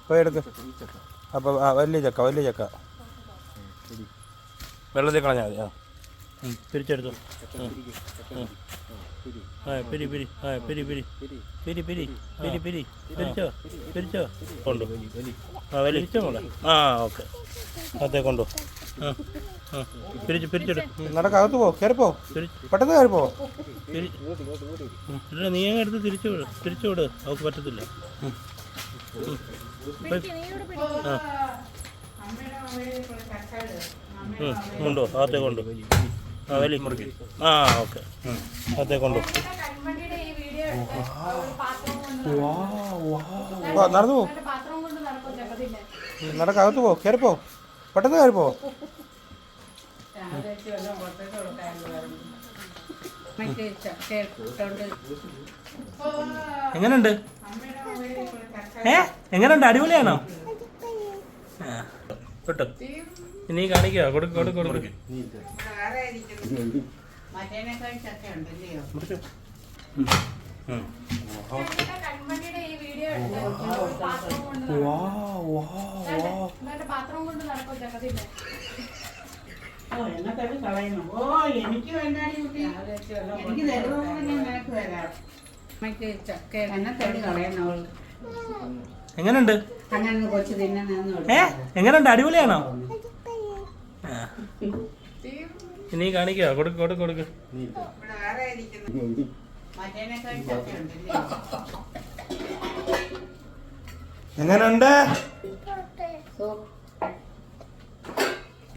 പോയി എടുക്ക്. അപ്പോൾ വലിയ ചക്ക വെള്ളത്തിൽ കളഞ്ഞാൽ മതി. തിരിച്ചെടുത്തു. പിരി പിരിച്ചോ കൊണ്ടു. വലിച്ചോ കൂടെ. ഓക്കെ. അതേ കൊണ്ടു. പിരിച്ചെടു. നടക്കകത്ത് പോ, കയറിപ്പോ, പെട്ടെന്ന് കയറിപ്പോ. ഇല്ല, നീ അങ്ങ് എടുത്ത് തിരിച്ചു വിട്. അവൾക്ക് പറ്റത്തില്ല. കൊണ്ടോ, അകത്തേ കൊണ്ടു. വലി ഓക്കെ. അകത്തേ കൊണ്ടു. നടന്നു പോ, നടക്കകത്ത് പോ, കയറിപ്പോ, പെട്ടെന്ന് കയറിപ്പോ. എങ്ങനുണ്ട്? എങ്ങനുണ്ട്? അടിപൊളിയാണോ? കേട്ടോ, നീ കാണിക്കുക. കൊടുക്ക്. എനിക്ക് വേണ്ടാടി കുട്ടി, എനിക്ക് നിനക്ക് തരാം. എന്നെ കളയണം അവൾ. എങ്ങനുണ്ട്? അങ്ങനെ കൊച്ചു തിന്നെ. എങ്ങനുണ്ട്? അടിപൊളിയാണോ? നീ കാണിക്കുക. കൊടുക്ക്. എങ്ങനുണ്ട്?